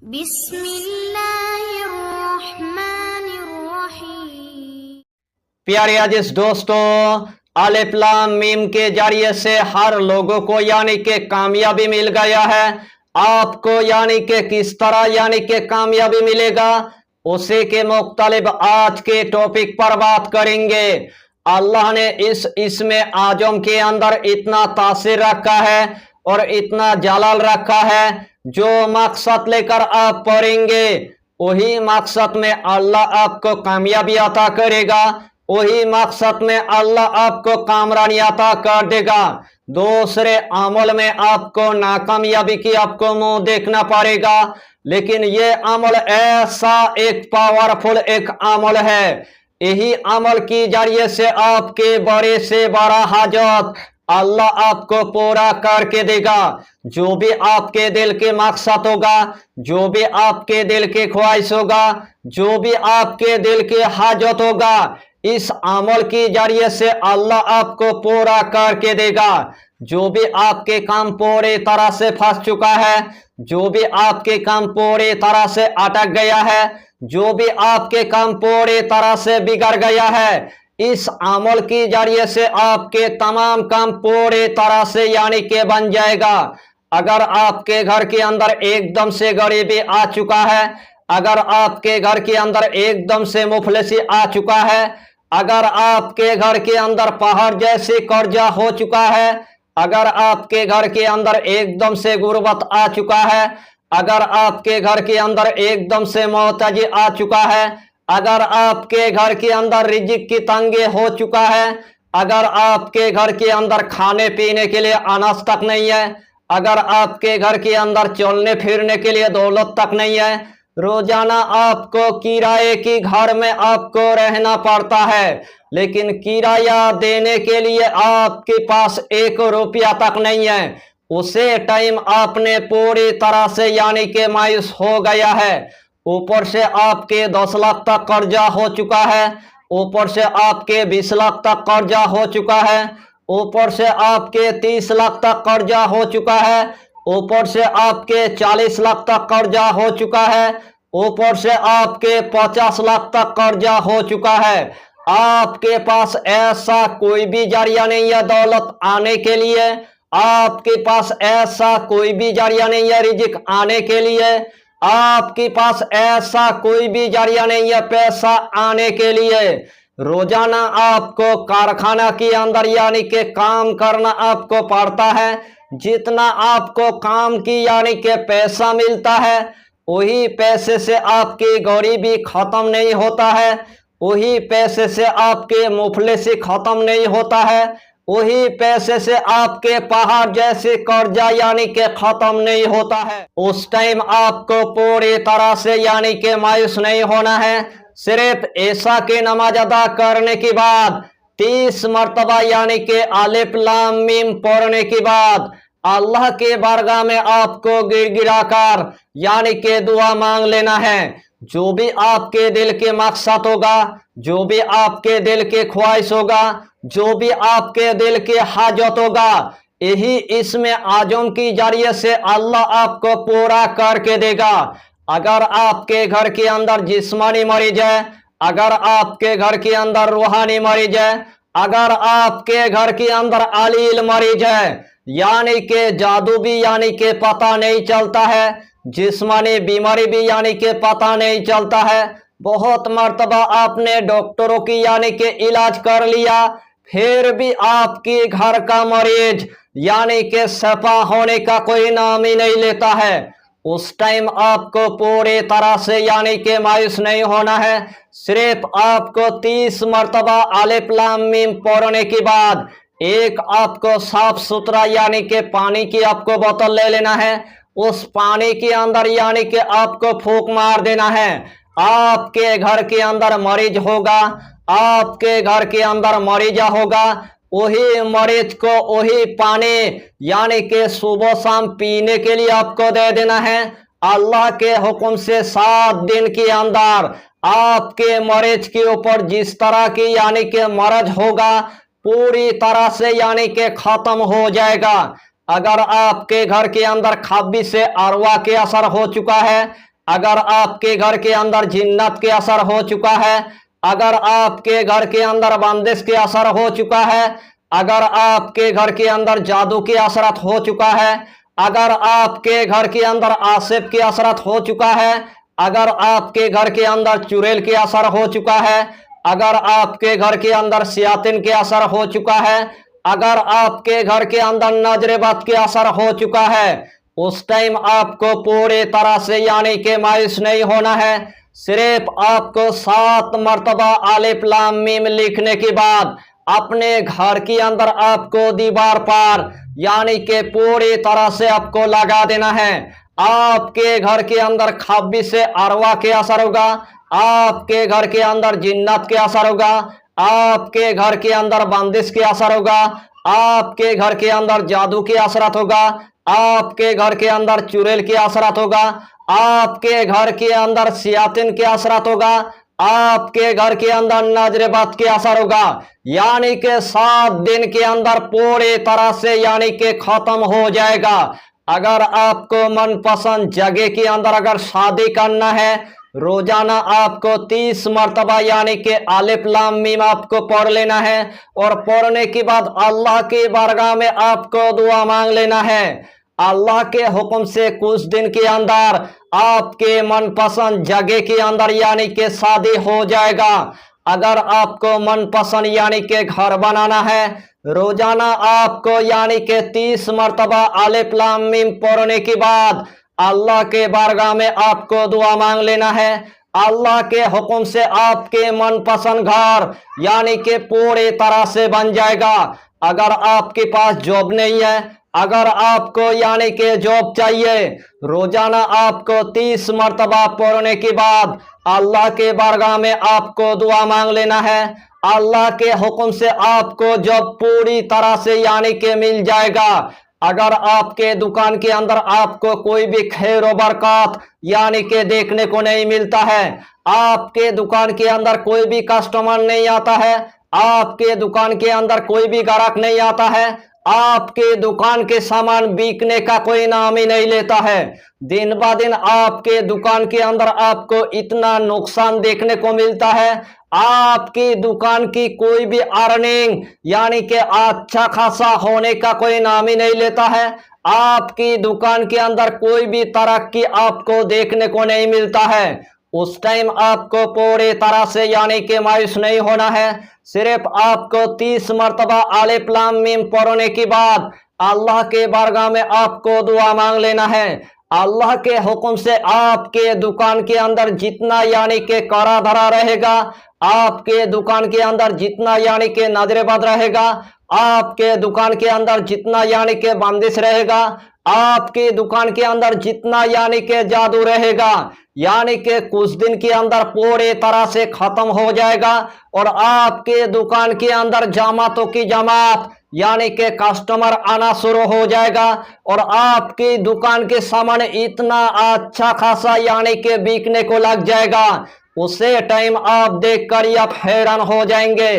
बिस्मिल्लाहिर्रहमानिर्रहीम। प्यारे अजीज दोस्तों, अलिफ लाम मीम के जरिए से हर लोगों को यानी कि कामयाबी मिल गया है। आपको यानी कि किस तरह यानी कि कामयाबी मिलेगा, उसी के मुख्तलिफ आज के टॉपिक पर बात करेंगे। अल्लाह ने इसमें आजम के अंदर इतना तासीर रखा है और इतना जलाल रखा है, जो मकसद लेकर आप पढ़ेंगे वही मकसद में अल्लाह आपको कामयाबी अता करेगा, वही मकसद में अल्लाह आपको कामरानी अता कर देगा। दूसरे अमल में आपको नाकामयाबी की आपको मुंह देखना पड़ेगा, लेकिन ये अमल ऐसा एक पावरफुल एक अमल है। यही अमल की जरिए से आपके बड़े से बड़ा हाजत अल्लाह आपको पूरा करके देगा। जो भी आपके दिल के मकसद होगा, जो भी आपके दिल के ख्वाहिश होगा, जो भी आपके दिल के हाजत होगा, इस अमल की जरिए से अल्लाह आपको पूरा करके देगा। जो भी आपके काम पूरी तरह से फंस चुका है, जो भी आपके काम पूरी तरह से अटक गया है, जो भी आपके काम पूरी तरह से बिगड़ गया है, इस अमल की जरिए से आपके तमाम काम पूरी तरह से यानी कि बन जाएगा। अगर आपके घर के अंदर एकदम से गरीबी आ चुका है, अगर आपके घर के अंदर एकदम से मुफलिसी आ चुका है, अगर आपके घर के अंदर पहाड़ जैसे कर्जा हो चुका है, अगर आपके घर के अंदर एकदम से गुर्बत आ चुका है, अगर आपके घर के अंदर एकदम से मोहताजी आ चुका है, अगर आपके घर के अंदर रिजिक की तंगी हो चुका है, अगर आपके घर के अंदर खाने पीने के लिए अनाज तक नहीं है, अगर आपके घर के अंदर चलने फिरने के लिए दौलत तक नहीं है, रोजाना आपको किराए की घर में आपको रहना पड़ता है, लेकिन किराया देने के लिए आपके पास 1 रुपया तक नहीं है, उसे टाइम आपने पूरी तरह से यानी कि मायूस हो गया है। ऊपर से आपके 10 लाख तक कर्जा हो चुका है, ऊपर से आपके 20 लाख तक कर्जा हो चुका है, ऊपर से आपके 30 लाख तक कर्जा हो चुका है, ऊपर से आपके 40 लाख तक कर्जा हो चुका है, ऊपर से आपके 50 लाख तक कर्जा हो चुका है। आपके पास ऐसा कोई भी जरिया नहीं है दौलत आने के लिए, आपके पास ऐसा कोई भी जरिया नहीं है रिजिक आने के लिए, आपके पास ऐसा कोई भी जरिया नहीं है पैसा आने के लिए। रोजाना आपको कारखाना के अंदर यानी कि काम करना आपको पड़ता है। जितना आपको काम की यानी कि पैसा मिलता है, वही पैसे से आपकी गरीबी खत्म नहीं होता है, वही पैसे से आपके मुफलिसी खत्म नहीं होता है, वही पैसे से आपके पहाड़ जैसे कर्जा यानी कि खत्म नहीं होता है। उस टाइम आपको पूरी तरह से यानी कि मायूस नहीं होना है। सिर्फ ऐसा की नमाज अदा करने के बाद 30 मरतबा यानी कि अलिफ लाम मीम पढ़ने के बाद अल्लाह के बारगाह में आपको गिड़गिड़ा कर यानी कि दुआ मांग लेना है। जो भी आपके दिल के मकसद होगा, जो भी आपके दिल के ख्वाहिश होगा, जो भी आपके दिल के हाजत होगा, यही इसमें आजम की जरिए से अल्लाह आपको पूरा करके देगा। अगर आपके घर के अंदर जिस्मानी मरीज है, अगर आपके घर के अंदर रूहानी मरीज है, अगर आपके घर के अंदर अलील मरीज है, यानी कि जादू भी यानी कि पता नहीं चलता है, जिस्मानी बीमारी भी यानी कि पता नहीं चलता है, बहुत मर्तबा आपने डॉक्टरों की यानी कि इलाज कर लिया, फिर भी आपके घर का मरीज यानी कि शफा होने का कोई नाम ही नहीं लेता है, उस टाइम आपको पूरी तरह से यानी कि मायूस नहीं होना है। सिर्फ आपको 30 मरतबा अलिफ लाम मीम पढ़ने के बाद एक आपको साफ सुथरा यानी कि पानी की आपको बोतल ले लेना है, उस पानी के अंदर यानी कि आपको फूंक मार देना है। आपके घर के अंदर मरीज होगा, आपके घर के अंदर मरीजा होगा, वही मरीज को वही पानी यानी कि सुबह शाम पीने के लिए आपको दे देना है। अल्लाह के हुक्म से 7 दिन के अंदर आपके मरीज के ऊपर जिस तरह की यानी कि मर्ज होगा पूरी तरह से यानी कि खत्म हो जाएगा। अगर आपके घर के अंदर खब्बी से अरवा के असर हो चुका है, अगर आपके घर के अंदर जिन्नत के असर हो चुका है, अगर आपके घर के अंदर बंदिश के असर हो चुका है, अगर आपके घर के अंदर जादू के असरत हो चुका है, अगर आपके घर के अंदर आसिफ के असरत हो चुका है, अगर आपके घर के अंदर चुड़ैल के असर हो चुका है, अगर आपके घर के अंदर शयातिन के असर हो चुका है, अगर आपके घर के अंदर नजरेबद के असर हो चुका है, उस टाइम आपको पूरी तरह से यानी कि मायूस नहीं होना है। सिर्फ आपको 7 मर्तबा अलिफ लाम मीम लिखने के बाद अपने घर के अंदर आपको दीवार पर यानी कि पूरी तरह से आपको लगा देना है। आपके घर के अंदर खब्बी से अरवा के असर होगा, आपके घर के अंदर जिन्नत के असर होगा, आपके घर के अंदर बंदिश के असर होगा, आपके घर के अंदर जादू के असरत होगा, आपके घर के अंदर चुड़ैल के असरत होगा, आपके घर के अंदर शयातिन के असरत होगा, आपके घर के अंदर नजरेबद के असर होगा। यानी कि 7 दिन के अंदर पूरी तरह से यानी कि खत्म हो जाएगा। अगर आपको मनपसंद जगह के अंदर अगर शादी करना है, रोजाना आपको 30 मर्तबा यानी कि अलिफ लाम मीम आपको पढ़ लेना है और पढ़ने के बाद अल्लाह की बारगाह में आपको दुआ मांग लेना है। अल्लाह के हुक्म से कुछ दिन के अंदर आपके मनपसंद जगह के अंदर यानी कि शादी हो जाएगा। अगर आपको मनपसंद यानी कि घर बनाना है, रोजाना आपको यानी कि 30 मर्तबा अलिफ लाम मीम पढ़ने के बाद अल्लाह के बारगाह में आपको दुआ मांग लेना है। अल्लाह के हुक्म से आपके मनपसंद घर यानी कि पूरी तरह से बन जाएगा। अगर आपके पास जॉब नहीं है, अगर आपको यानी कि जॉब चाहिए, रोजाना आपको 30 मर्तबा पढ़ने के बाद अल्लाह के बारगाह में आपको दुआ मांग लेना है। अल्लाह के हुक्म से आपको जॉब पूरी तरह से यानी कि मिल जाएगा। अगर आपके दुकान के अंदर आपको कोई भी खैर और बरकत यानी कि देखने को नहीं मिलता है, आपके दुकान के अंदर कोई भी कस्टमर नहीं आता है, आपके दुकान के अंदर कोई भी ग्राहक नहीं आता है, आपके दुकान के सामान बिकने का कोई नाम ही नहीं लेता है, दिन ब दिन आपके दुकान के अंदर आपको इतना नुकसान देखने को मिलता है, आपकी दुकान की कोई भी अर्निंग यानी कि अच्छा खासा होने का कोई नाम ही नहीं लेता है, आपकी दुकान के अंदर कोई भी तरक्की आपको देखने को नहीं मिलता है, उस टाइम आपको पूरी तरह से यानी कि मायूस नहीं होना है। सिर्फ आपको 30 मर्तबा अलिफ लाम मीम पढ़ने के बाद अल्लाह के बारगाह में आपको दुआ मांग लेना है। अल्लाह के हुक्म से आपके दुकान के अंदर जितना यानी कि करा धरा रहेगा, आपके दुकान के अंदर जितना यानी कि नजरेबद रहेगा, आपके दुकान के अंदर जितना यानी कि बंदिश रहेगा, आपकी दुकान के अंदर जितना यानी कि जादू रहेगा, यानी कि कुछ दिन के अंदर पूरी तरह से खत्म हो जाएगा और आपके दुकान के अंदर जमातों की जमात यानी कि कस्टमर आना शुरू हो जाएगा और आपकी दुकान के सामान इतना अच्छा खासा यानी कि बिकने को लग जाएगा। उसे टाइम आप देखकर आप हैरान हो जाएंगे।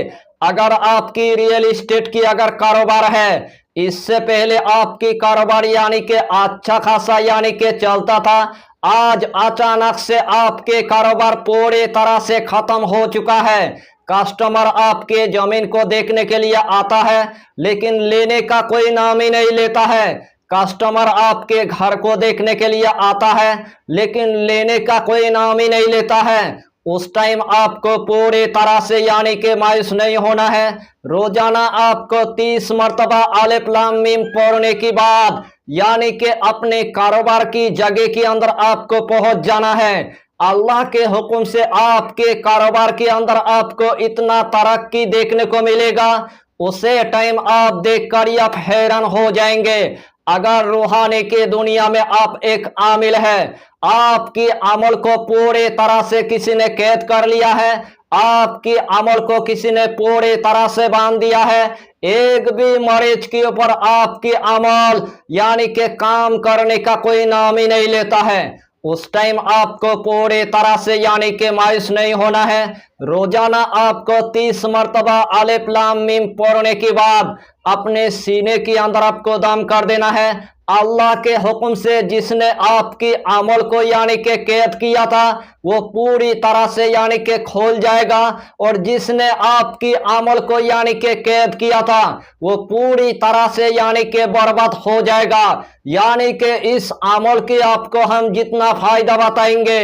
अगर आपकी रियल एस्टेट की अगर कारोबार है, इससे पहले आपकी कारोबार यानी कि अच्छा खासा यानी कि चलता था, आज अचानक से आपके कारोबार पूरी तरह से खत्म हो चुका है। कस्टमर आपके जमीन को देखने के लिए आता है लेकिन लेने का कोई नाम ही नहीं लेता है, कस्टमर आपके घर को देखने के लिए आता है लेकिन लेने का कोई नाम ही नहीं लेता है, उस टाइम आपको पूरी तरह से यानी कि मायूस नहीं होना है। रोजाना आपको 30 मर्तबा अलिफ लाम मीम पढ़ने के बाद यानी कि अपने कारोबार की जगह के अंदर आपको पहुंच जाना है। अल्लाह के हुक्म से आपके कारोबार के अंदर आपको इतना तरक्की देखने को मिलेगा, उसे टाइम आप देखकर आप हैरान हो जाएंगे। अगर रूहानी की दुनिया में आप एक आमिल है, आपकी अमल को पूरी तरह से किसी ने कैद कर लिया है, आपकी अमल को किसी ने पूरी तरह से बांध दिया है, एक भी मरीज के ऊपर आपकी अमल यानी कि काम करने का कोई नाम ही नहीं लेता है, उस टाइम आपको पूरी तरह से यानी कि मायूस नहीं होना है। रोजाना आपको 30 मरतबा अलिफ लाम मीम पढ़ने के बाद अपने सीने के अंदर आपको दम कर देना है। अल्लाह के हुक्म से जिसने आपकी अमल को यानी कि कैद किया था वो पूरी तरह से यानी कि खोल जाएगा, और जिसने आपकी अमल को यानी कि कैद किया था वो पूरी तरह से यानी कि बर्बाद हो जाएगा। यानी कि इस अमल की आपको हम जितना फायदा बताएंगे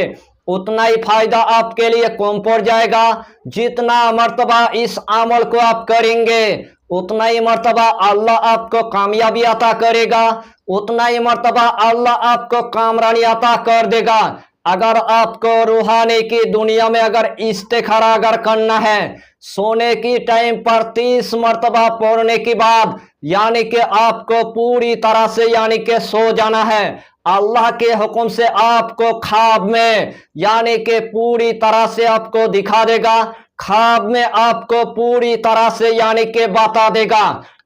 उतना ही फायदा आपके लिए कम पड़ जाएगा। जितना मर्तबा इस अमल को आप करेंगे उतना ही मर्तबा अल्लाह आपको कामयाबी अता करेगा, उतना ही मर्तबा अल्लाह आपको कामरानी अता कर देगा। अगर आपको रूहानी की दुनिया में अगर इस्तिखारा अगर करना है, सोने की टाइम पर 30 मरतबा पढ़ने के बाद यानी कि आपको पूरी तरह से यानी कि सो जाना है। अल्लाह के हुक्म से आपको ख्वाब में यानी कि पूरी तरह से आपको दिखा देगा, ख्वाब में आपको पूरी तरह से यानी कि बता देगा।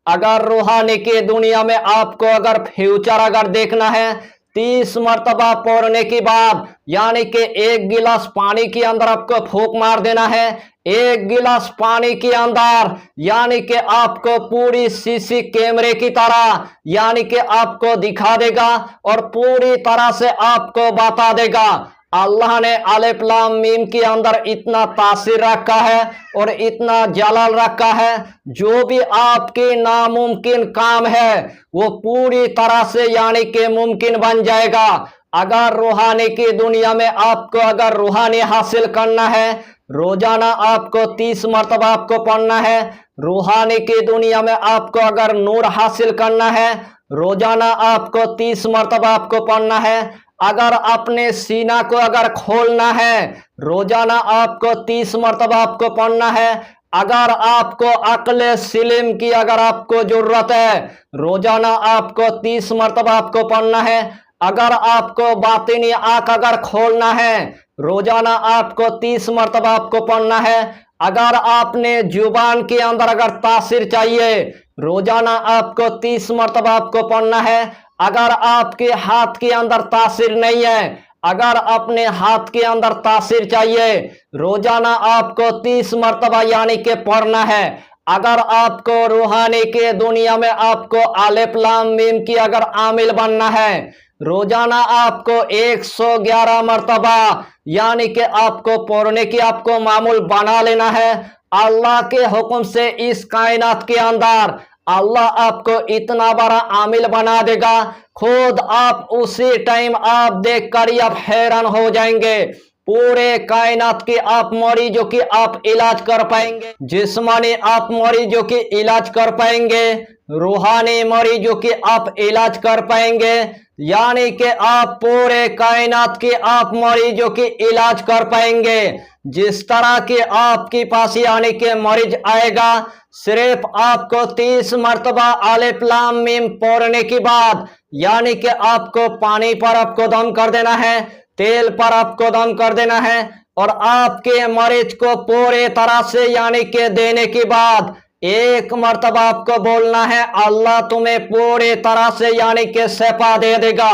अगर रूहानी की दुनिया में आपको अगर फ्यूचर अगर देखना है, 30 मरतबा पढ़ने के बाद यानी कि 1 गिलास पानी के अंदर आपको फूंक मार देना है। 1 गिलास पानी के अंदर यानी कि आपको पूरी सीसी कैमरे की तरह यानी कि आपको दिखा देगा और पूरी तरह से आपको बता देगा। अल्लाह ने अलिफ लाम मीम के अंदर इतना तासीर रखा है और इतना जलाल रखा है, जो भी आपकी नामुमकिन काम है वो पूरी तरह से यानी कि मुमकिन बन जाएगा। अगर रूहानी की दुनिया में आपको अगर रूहानी हासिल करना है, रोजाना आपको 30 मरतबा आपको पढ़ना है। रूहानी की दुनिया में आपको अगर नूर हासिल करना है, रोजाना आपको 30 मरतबा आपको पढ़ना है। अगर अपने सीना को अगर खोलना है, रोजाना आपको 30 मरतबा आपको पढ़ना है। अगर आपको अक्ल सिलिम की अगर आपको जरूरत है, रोजाना आपको 30 मरतबा आपको पढ़ना है। अगर आपको बातिनी आंख अगर खोलना है, रोजाना आपको 30 मरतबा आपको पढ़ना है। अगर आपने जुबान के अंदर अगर तासीर चाहिए, रोजाना आपको 30 मरतबा आपको पढ़ना है। अगर आपके हाथ के अंदर तासीर नहीं है, अगर अपने हाथ के अंदर तासीर चाहिए, रोजाना आपको 30 मरतबा यानी कि पढ़ना है। अगर आपको रूहानी के दुनिया में आपको अलिफ लाम मीम की अगर आमिल बनना है, रोजाना आपको 111 मरतबा यानी कि आपको पढ़ने की आपको मामूल बना लेना है। अल्लाह के हुक्म से इस कायनात के अंदर अल्लाह आपको इतना बड़ा आमिल बना देगा, खुद आप उसी टाइम आप देख कर आप हैरान हो जाएंगे। पूरे कायनात के आप मरीजों की आप इलाज कर पाएंगे, जिस्मानी आप मरीजों की इलाज कर पाएंगे, रूहानी मरीजों की आप इलाज कर पाएंगे। यानी कि आप पूरे कायनात की आप मरीजों की इलाज कर पाएंगे। जिस तरह के आपके पास यानी कि मरीज आएगा, सिर्फ आपको 30 मरतबा अलिफ लाम मीम पढ़ने के बाद यानी कि आपको पानी पर आपको दम कर देना है, तेल पर आपको दम कर देना है, और आपके मरीज को पूरे तरह से यानी कि देने के बाद 1 मरतबा आपको बोलना है, अल्लाह तुम्हें पूरी तरह से यानी कि शिफा दे देगा।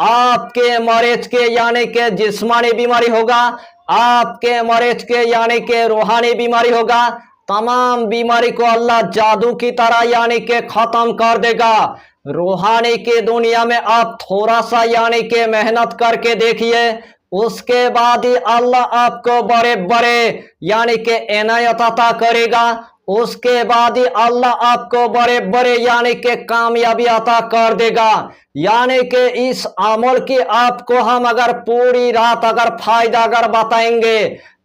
आपके मरीज के यानी कि जिस्मानी बीमारी होगा, आपके मरीज के यानी कि रूहानी बीमारी होगा, तमाम बीमारी को अल्लाह जादू की तरह यानी कि खत्म कर देगा। रूहानी की दुनिया में आप थोड़ा सा यानी कि मेहनत करके देखिए, उसके बाद ही अल्लाह आपको बड़े बड़े यानी कि इनायत अता करेगा। उसके बाद ही अल्लाह आपको बड़े बड़े यानी कि कामयाबी अता कर देगा। यानी कि इस अमल की आपको हम अगर पूरी रात अगर फायदा अगर बताएंगे,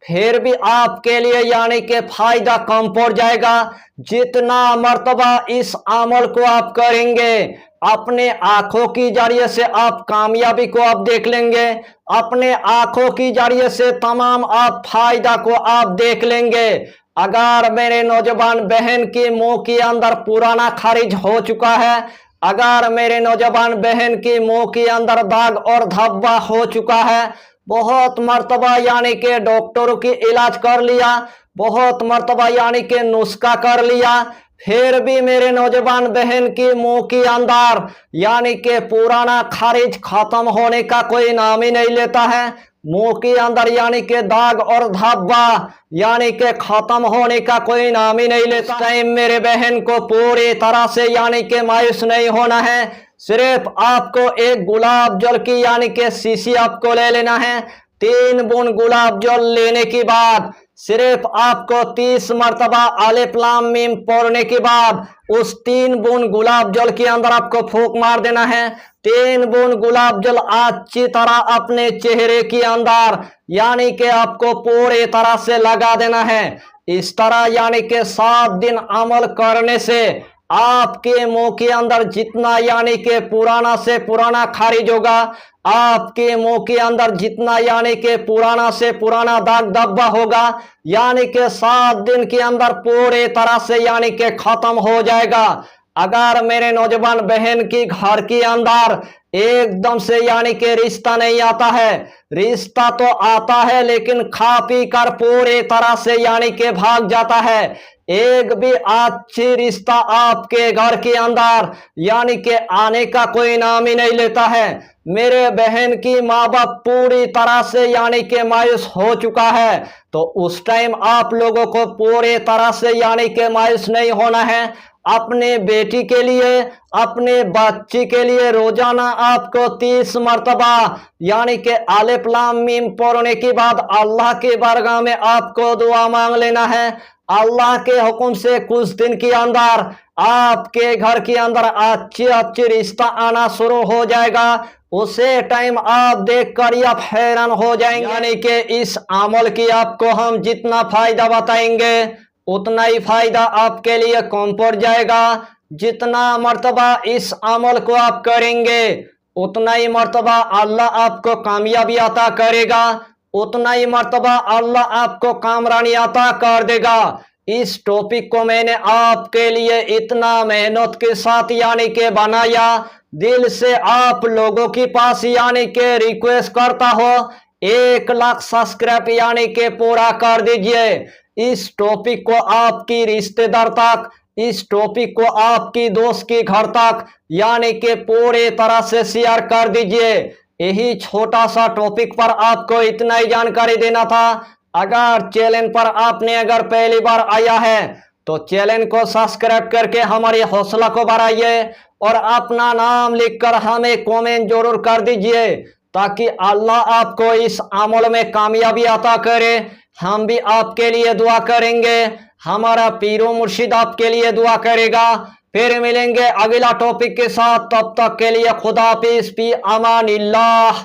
फिर भी आपके लिए यानी कि फायदा कम पड़ जाएगा। जितना मर्तबा इस अमल को आप करेंगे, अपने आंखों की जरिए से आप कामयाबी को आप देख लेंगे, अपने आंखों की जरिए से तमाम आप फायदा को आप देख लेंगे। अगर मेरे नौजवान बहन के मुंह के अंदर पुराना खारिज हो चुका है, अगर मेरे नौजवान बहन के मुंह के अंदर दाग और धब्बा हो चुका है, बहुत मर्तबा यानी कि डॉक्टरों की इलाज कर लिया, बहुत मर्तबा यानी कि नुस्खा कर लिया, फिर भी मेरे नौजवान बहन की मुंह के अंदर यानी कि पुराना खारिज खत्म होने का कोई नाम ही नहीं लेता है। मुंह के अंदर यानी के दाग और धब्बा यानी के खत्म होने का कोई नाम ही नहीं लेता। टाइम मेरे बहन को पूरी तरह से यानी के मायूस नहीं होना है। सिर्फ आपको एक गुलाब जल की यानी के शीशी आपको ले लेना है। 3 बूंद गुलाब जल लेने के बाद सिर्फ आपको 30 मर्तबा अलिफ लाम मीम पढ़ने के बाद उस 3 बूंद गुलाब जल के अंदर आपको फूंक मार देना है। 3 बूंद गुलाब जल अच्छी तरह अपने चेहरे के अंदर यानी कि आपको पूरी तरह से लगा देना है। इस तरह यानी कि 7 दिन अमल करने से आपके मुंह के अंदर जितना यानी कि पुराना से पुराना खारिज होगा, आपके मुंह के अंदर जितना यानी कि पुराना से पुराना दाग धब्बा होगा यानी कि 7 दिन के अंदर पूरी तरह से यानी कि खत्म हो जाएगा। अगर मेरे नौजवान बहन की घर के अंदर एकदम से यानी कि रिश्ता नहीं आता है, रिश्ता तो आता है लेकिन खा पी कर पूरी तरह से यानी कि भाग जाता है, एक भी अच्छी रिश्ता आपके घर के अंदर यानी कि आने का कोई नाम ही नहीं लेता है। मेरे बहन की माँ बाप पूरी तरह से यानी कि मायूस हो चुका है, तो उस टाइम आप लोगों को पूरी तरह से यानी कि मायूस नहीं होना है। अपने बेटी के लिए, अपने बच्ची के लिए रोजाना आपको 30 मर्तबा यानी कि अलिफ लाम मीम पढ़ने के बाद अल्लाह के बारगाह में आपको दुआ मांग लेना है। अल्लाह के हुक्म से कुछ दिन के अंदर आपके घर के अंदर अच्छी रिश्ता आना शुरू हो जाएगा। उसे टाइम आप देखकर आप हैरान हो जाएंगे। यानी कि इस अमल की आपको हम जितना फायदा बताएंगे उतना ही फायदा आपके लिए कम पड़ जाएगा। जितना मर्तबा इस अमल को आप करेंगे उतना ही मर्तबा अल्लाह आपको कामयाबी अता करेगा, उतना ही मर्तबा अल्लाह आपको कामरानी अता कर देगा। इस टॉपिक को मैंने आपके लिए इतना मेहनत के साथ यानी के बनाया, दिल से आप लोगों के पास यानी के रिक्वेस्ट करता हो 1 लाख सब्सक्राइब यानी के पूरा कर दीजिए। इस टॉपिक को आपकी रिश्तेदार तक, इस टॉपिक को आपकी दोस्त के घर तक यानी कि पूरी तरह से शेयर कर दीजिए। यही छोटा सा टॉपिक पर आपको इतना ही जानकारी देना था। अगर चैनल पर आपने अगर पहली बार आया है तो चैनल को सब्सक्राइब करके हमारी हौसला को बढ़ाइए और अपना नाम लिखकर हमें कमेंट जरूर कर दीजिए, ताकि अल्लाह आपको इस अमल में कामयाबी अता करे। हम भी आपके लिए दुआ करेंगे, हमारा पीरो मुर्शिद आपके लिए दुआ करेगा। फिर मिलेंगे अगला टॉपिक के साथ, तब तक के लिए खुदा हाफिज, फी अमानिल्लाह।